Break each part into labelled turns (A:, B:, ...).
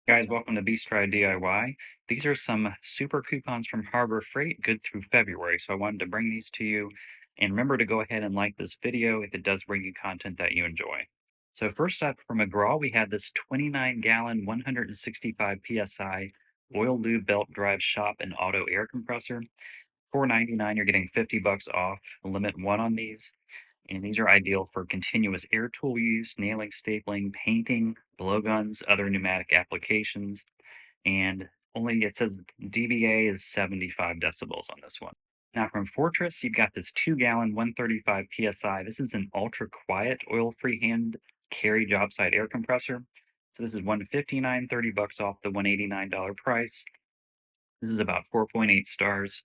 A: Guys, welcome to Beast Ride DIY. These are some super coupons from Harbor Freight, good through February. So I wanted to bring these to you. And remember to go ahead and like this video if it does bring you content that you enjoy. So first up from McGraw, we have this 29-gallon, 165 PSI oil lube belt drive shop and auto air compressor. $4.99, you're getting 50 bucks off. Limit one on these. And these are ideal for continuous air tool use, nailing, stapling, painting, blowguns, other pneumatic applications. And only it says dBA is 75 decibels on this one. Now from Fortress, you've got this 2-gallon, 135 PSI. This is an ultra quiet oil-free hand carry job site air compressor. So this is 159, 30 bucks off the $189 price. This is about 4.8 stars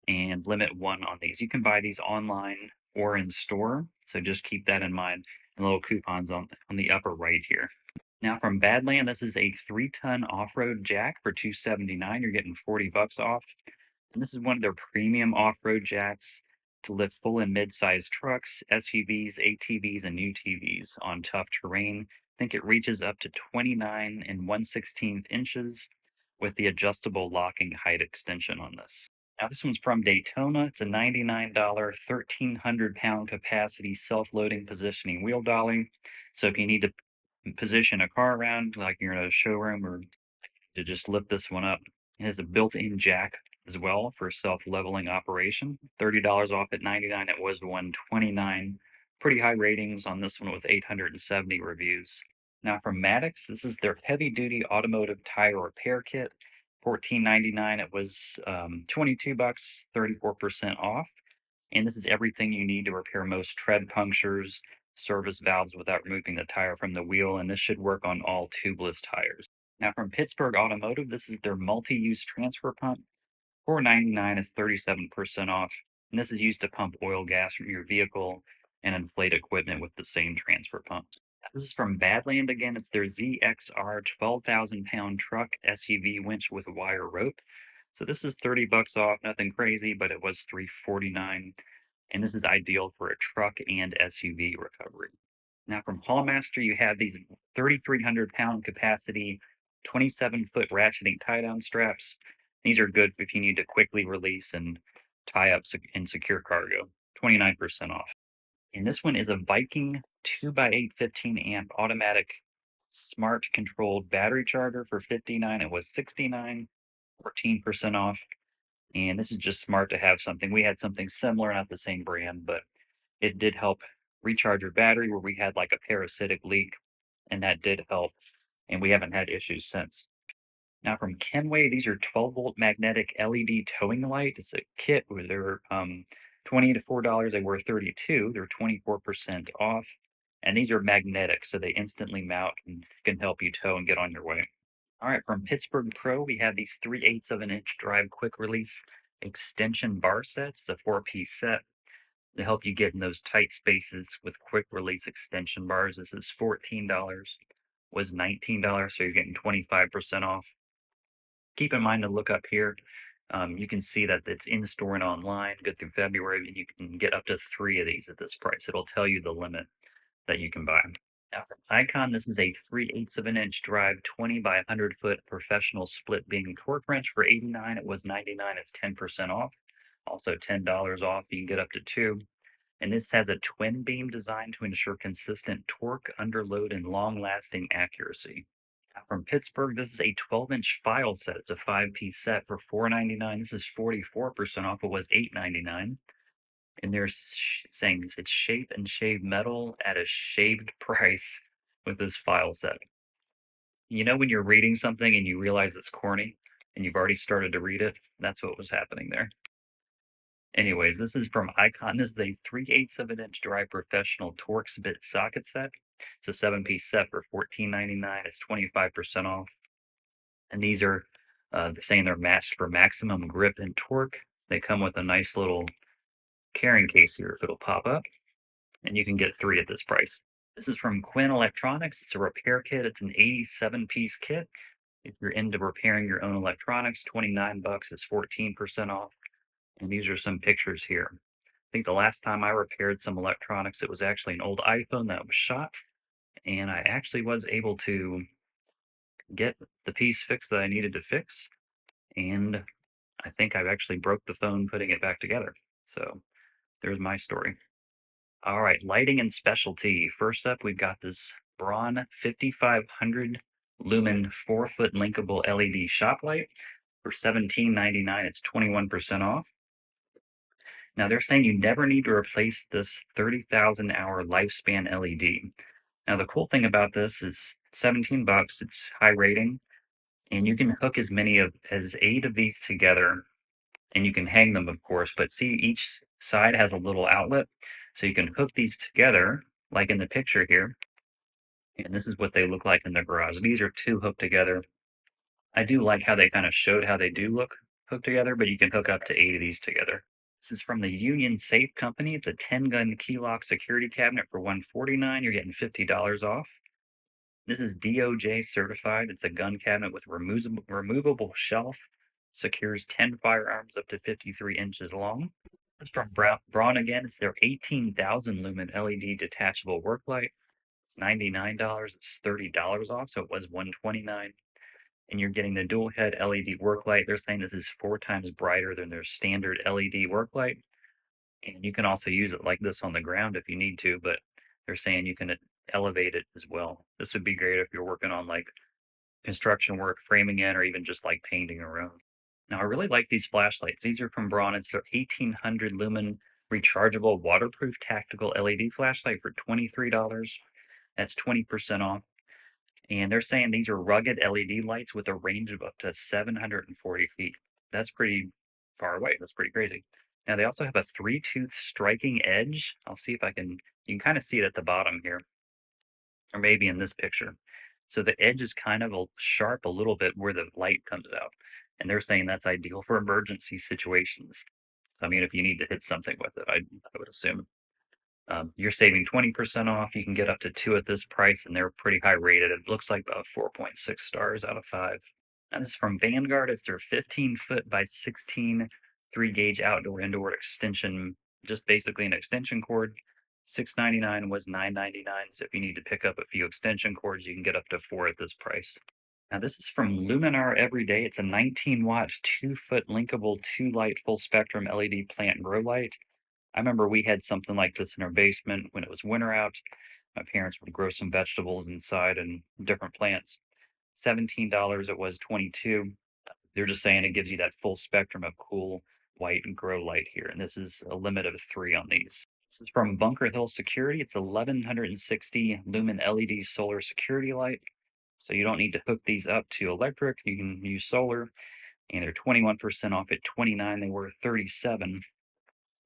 A: and limit one on these. You can buy these online or in store, so just keep that in mind. And little coupons on the upper right here. Now from Badland, this is a 3-ton off-road jack for $279. You're getting 40 bucks off. And this is one of their premium off-road jacks to lift full and mid-sized trucks, SUVs, ATVs, and UTVs on tough terrain. I think it reaches up to 29 and 1/16 inches with the adjustable locking height extension on this. Now this one's from Daytona. It's a $99, 1,300-pound capacity self-loading positioning wheel dolly. So if you need to position a car around, like you're in a showroom, or to just lift this one up. It has a built-in jack as well for self-leveling operation. $30 off at 99. It was 129. Pretty high ratings on this one with 870 reviews. Now from Maddox, this is their heavy-duty automotive tire repair kit. $14.99. It was 22 bucks, 34% off. And this is everything you need to repair most tread punctures, service valves without removing the tire from the wheel, and this should work on all tubeless tires. Now from Pittsburgh Automotive, this is their multi-use transfer pump. $4.99 is 37% off, and this is used to pump oil gas from your vehicle and inflate equipment with the same transfer pump. This is from Badland again. It's their ZXR 12,000-pound truck SUV winch with wire rope. So this is 30 bucks off, nothing crazy, but it was $349, and this is ideal for a truck and SUV recovery. Now from Hallmaster, you have these 3,300-pound capacity, 27-foot ratcheting tie-down straps. These are good if you need to quickly release and tie up and secure cargo. 29% off. And this one is a Viking 2x8 15-amp automatic smart controlled battery charger for 59. It was 69, 14% off. And this is just smart to have something. We had something similar, not the same brand, but it did help recharge your battery where we had like a parasitic leak, and that did help. And we haven't had issues since. Now from Kenway, these are 12-volt magnetic LED towing light. It's a kit where they're 20 to $4. They were 32. They're 24% off. And these are magnetic, so they instantly mount and can help you tow and get on your way. All right, from Pittsburgh Pro, we have these 3/8 of an inch drive quick release extension bar sets, a 4-piece set to help you get in those tight spaces with quick release extension bars. This is $14, was $19, so you're getting 25% off. Keep in mind to look up here. You can see that it's in store and online, good through February, and you can get up to 3 of these at this price. It'll tell you the limit that you can buy. Now from Icon, this is a 3/8 of an inch drive, 20 by 100-foot professional split beam torque wrench for 89. It was 99. It's 10% off. Also $10 off. You can get up to 2. And this has a twin beam design to ensure consistent torque under load and long-lasting accuracy. Now from Pittsburgh, this is a 12-inch file set. It's a 5-piece set for $4.99. This is 44% off. It was $8.99. And they're saying it's shape and shave metal at a shaved price with this file set. You know when you're reading something and you realize it's corny and you've already started to read it? That's what was happening there. Anyways, this is from Icon. This is a 3/8 of an inch dry professional Torx bit socket set. It's a 7-piece set for $14.99. It's 25% off. And these are they're saying they're matched for maximum grip and torque. They come with a nice little carrying case here if it'll pop up. And you can get 3 at this price. This is from Quinn Electronics. It's a repair kit. It's an 87-piece kit. If you're into repairing your own electronics, 29 bucks is 14% off. And these are some pictures here. I think the last time I repaired some electronics, it was actually an old iPhone that was shot. And I actually was able to get the piece fixed that I needed to fix, and I think I've actually broke the phone putting it back together. So there's my story. All right, lighting and specialty. First up, we've got this Braun 5500 lumen 4-foot linkable LED shop light for 17.99. It's 21% off. Now they're saying you never need to replace this 30,000 hour lifespan LED. Now the cool thing about this is 17 bucks, it's high rating, and you can hook as many of as 8 of these together, and you can hang them of course, but see each side has a little outlet, so you can hook these together like in the picture here, and this is what they look like in the garage. These are 2 hooked together. I do like how they kind of showed how they do look hooked together, but you can hook up to 8 of these together. This is from the Union Safe Company. It's a 10-gun key lock security cabinet for $149. You're getting $50 off. This is DOJ certified. It's a gun cabinet with removable shelf. Secures 10 firearms up to 53 inches long. It's from Braun again. It's their 18,000 lumen LED detachable work light. It's $99. It's $30 off, so it was $129. And you're getting the dual head LED work light. They're saying this is 4 times brighter than their standard LED work light. And you can also use it like this on the ground if you need to, but they're saying you can elevate it as well. This would be great if you're working on like construction work, framing in, or even just like painting a room. Now, I really like these flashlights. These are from Braun. It's their 1800 lumen rechargeable waterproof tactical LED flashlight for $23. That's 20% off. And they're saying these are rugged LED lights with a range of up to 740 feet. That's pretty far away. That's pretty crazy. Now they also have a 3-tooth striking edge. I'll see if I can, you can kind of see it at the bottom here, or maybe in this picture. So the edge is kind of sharp a little bit where the light comes out. And they're saying that's ideal for emergency situations. I mean, if you need to hit something with it, I would assume. You're saving 20% off. You can get up to 2 at this price, and they're pretty high rated. It looks like about 4.6 stars out of 5. And this is from Vanguard. It's their 15-foot by 16 3-gauge outdoor indoor extension, just basically an extension cord. $699 was $999. So if you need to pick up a few extension cords, you can get up to 4 at this price. Now this is from Luminar Everyday. It's a 19-watt, 2-foot linkable 2-light full spectrum LED plant grow light. I remember we had something like this in our basement when it was winter out. My parents would grow some vegetables inside and different plants. $17, it was 22. They're just saying it gives you that full spectrum of cool white and grow light here. And this is a limit of 3 on these. This is from Bunker Hill Security. It's 1160 lumen LED solar security light. So you don't need to hook these up to electric. You can use solar. And they're 21% off at 29. They were 37.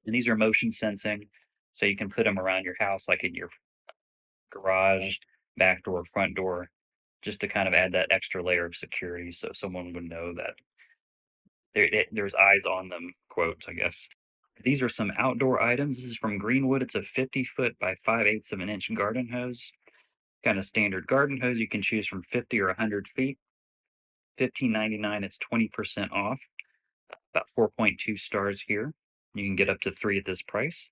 A: And these are motion sensing, so you can put them around your house, like in your garage, back door, front door, just to kind of add that extra layer of security so someone would know that there's eyes on them, quotes, I guess. These are some outdoor items. This is from Greenwood. It's a 50-foot by 5/8 of an inch garden hose. Kind of standard garden hose. You can choose from 50 or 100 feet. $15.99. It's 20% off. About 4.2 stars here. You can get up to 3 at this price.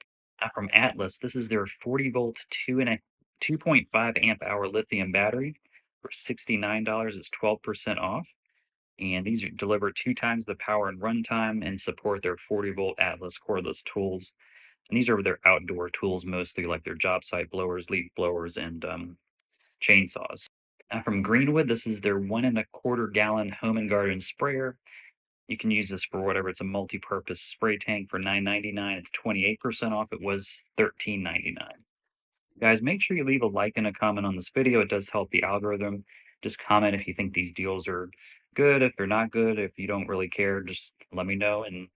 A: From Atlas, this is their 40-volt 2.5 amp hour lithium battery for $69. It's 12% off. And these deliver 2 times the power and runtime and support their 40-volt Atlas cordless tools. And these are their outdoor tools mostly, like their job site blowers, leaf blowers, and chainsaws. From Greenwood, this is their 1.25 gallon home and garden sprayer. You can use this for whatever. It's a multi-purpose spray tank for $9.99. It's 28% off. It was $13.99. Guys, make sure you leave a like and a comment on this video. It does help the algorithm. Just comment if you think these deals are good. If they're not good, if you don't really care, just let me know, and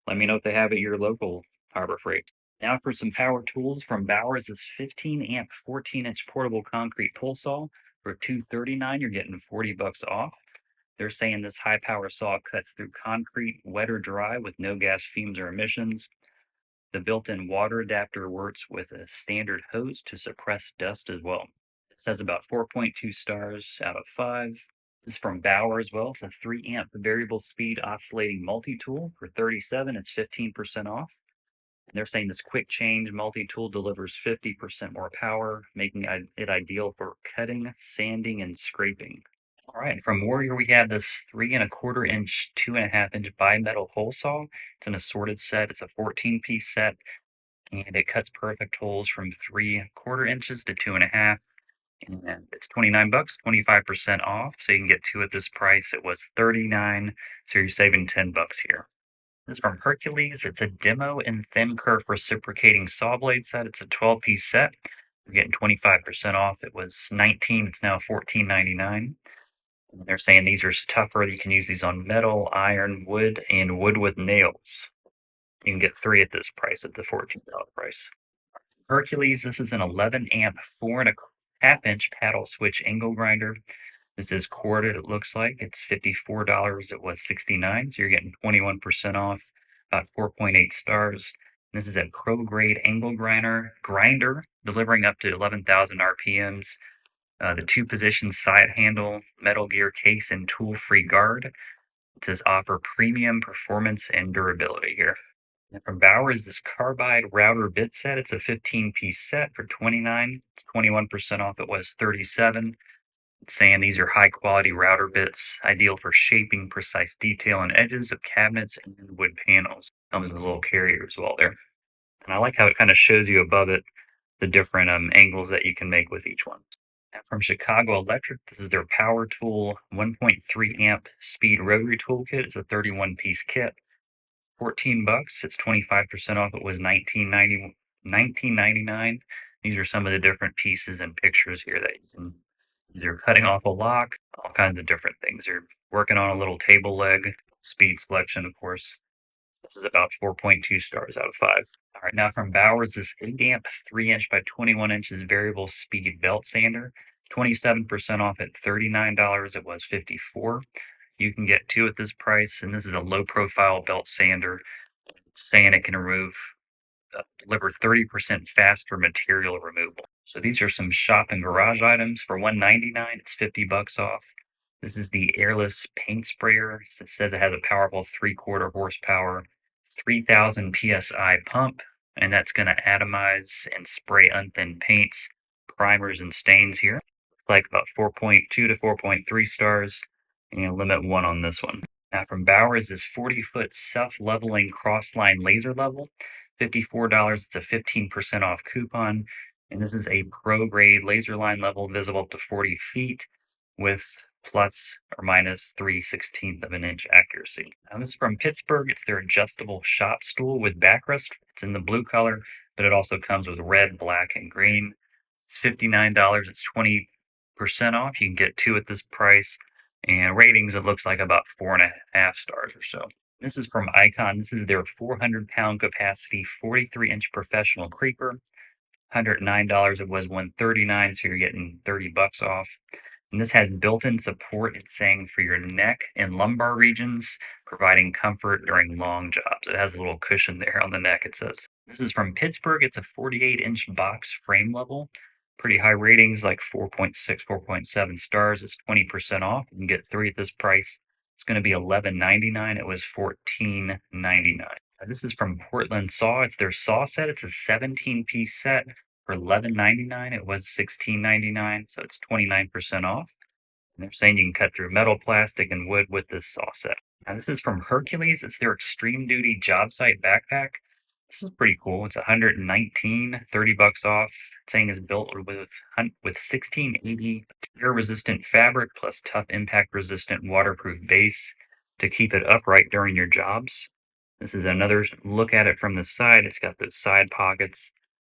A: let me know if they have at your local Harbor Freight. Now for some power tools from Bowers. This 15 amp 14-inch portable concrete pull saw for $239. You're getting 40 bucks off. They're saying this high power saw cuts through concrete, wet or dry, with no gas fumes or emissions. The built-in water adapter works with a standard hose to suppress dust as well. It says about 4.2 stars out of 5. This is from Bauer as well. It's a 3 amp variable speed oscillating multi-tool for $37. It's 15% off. And they're saying this quick change multi-tool delivers 50% more power, making it ideal for cutting, sanding, and scraping. All right, from Warrior, we have this 3 1/4 inch, 2.5 inch bimetal hole saw. It's an assorted set. It's a 14-piece set, and it cuts perfect holes from 3 1/4 inches to 2.5. And it's 29 bucks, 25% off. So you can get two at this price. It was 39, so you're saving 10 bucks here. This is from Hercules. It's a demo and thin kerf reciprocating saw blade set. It's a 12-piece set. You're getting 25% off. It was 19, it's now 14.99. And they're saying these are tougher. You can use these on metal, iron, wood, and wood with nails. You can get three at this price at the $14 price. Hercules, this is an 11 amp, 4 1/2 inch paddle switch angle grinder. This is corded, it looks like. It's $54. It was 69, so you're getting 21% off, about 4.8 stars. This is a pro grade angle grinder, delivering up to 11,000 RPMs. The two position side handle, metal gear case, and tool free guard. It says offer premium performance and durability here. And from Bauer is this carbide router bit set. It's a 15-piece set for 29. It's 21% off. It was 37. It's saying these are high quality router bits, ideal for shaping precise detail on edges of cabinets and wood panels. Comes with a little carrier as well there. And I like how it kind of shows you above it the different angles that you can make with each one. And from Chicago Electric, this is their Power Tool 1.3 amp speed rotary toolkit. It's a 31-piece kit. 14 bucks. It's 25% off. It was 19.99. These are some of the different pieces and pictures here that you can either cutting off a lock, all kinds of different things. You're working on a little table leg, speed selection, of course. This is about 4.2 stars out of 5. All right, now from Bowers, this 8 amp, 3 inch by 21 inches variable speed belt sander, 27% off at $39. It was 54. You can get two at this price, and this is a low profile belt sander. It's saying it can deliver 30% faster material removal. So these are some shop and garage items for $199. It's 50 bucks off. This is the airless paint sprayer. It says it has a powerful 3/4 horsepower, 3,000 psi pump, and that's going to atomize and spray unthinned paints, primers, and stains here. Like about 4.2 to 4.3 stars, and limit one on this one. Now from Bowers is 40-foot self-leveling cross-line laser level, $54. It's a 15% off coupon. And this is a pro grade laser line level visible up to 40 feet with plus or minus 3/16 of an inch accuracy. Now this is from Pittsburgh. It's their adjustable shop stool with backrest. It's in the blue color, but it also comes with red, black, and green. It's $59. It's 20% off. You can get two at this price. And ratings, it looks like about 4.5 stars or so. This is from Icon. This is their 400-pound capacity, 43-inch professional creeper. $109. It was 139, so you're getting 30 bucks off. And this has built-in support, it's saying, for your neck and lumbar regions, providing comfort during long jobs. It has a little cushion there on the neck, it says. This is from Pittsburgh. It's a 48-inch box frame level. Pretty high ratings, like 4.6, 4.7 stars. It's 20% off. You can get three at this price. It's going to be $11.99. It was $14.99. This is from Portland Saw. It's their saw set. It's a 17-piece set for $11.99. It was $16.99, so it's 29% off. And they're saying you can cut through metal, plastic, and wood with this saw set. Now, this is from Hercules. It's their extreme duty job site backpack. This is pretty cool. It's 119, 30 bucks off. It's saying it's built with 1680 tear resistant fabric plus tough impact resistant waterproof base to keep it upright during your jobs. This is another look at it from the side. It's got those side pockets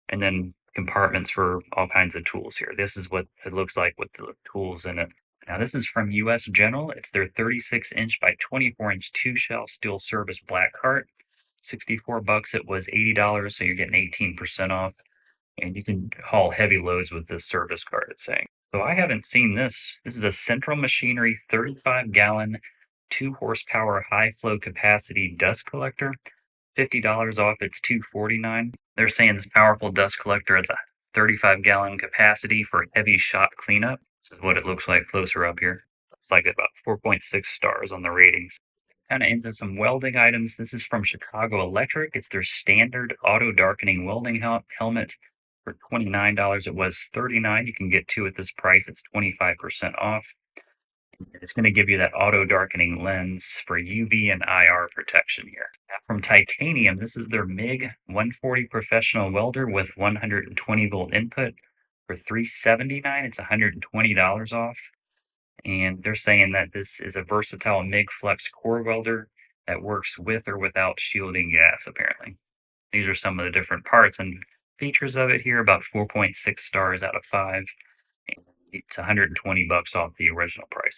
A: and then compartments for all kinds of tools here. This is what it looks like with the tools in it. Now, this is from US General. It's their 36-inch by 24-inch two-shelf steel service black cart. 64 bucks. It was $80, so you're getting 18% off. And you can haul heavy loads with this service cart, it's saying. So I haven't seen this. This is a Central Machinery 35-gallon, 2 horsepower high flow capacity dust collector. $50 off. It's $249. They're saying this powerful dust collector has a 35-gallon capacity for heavy shop cleanup. This is what it looks like closer up here. It's like about 4.6 stars on the ratings. Kind of into some welding items. This is from Chicago Electric. It's their standard auto darkening welding helmet for $29. It was $39. You can get two at this price. It's 25% off. It's going to give you that auto darkening lens for UV and IR protection here. Now from Titanium, this is their MIG 140 professional welder with 120-volt input for $379. It's $120 off. And they're saying that this is a versatile MIG flex core welder that works with or without shielding gas, apparently. These are some of the different parts and features of it here, about 4.6 stars out of 5. It's 120 bucks off the original price.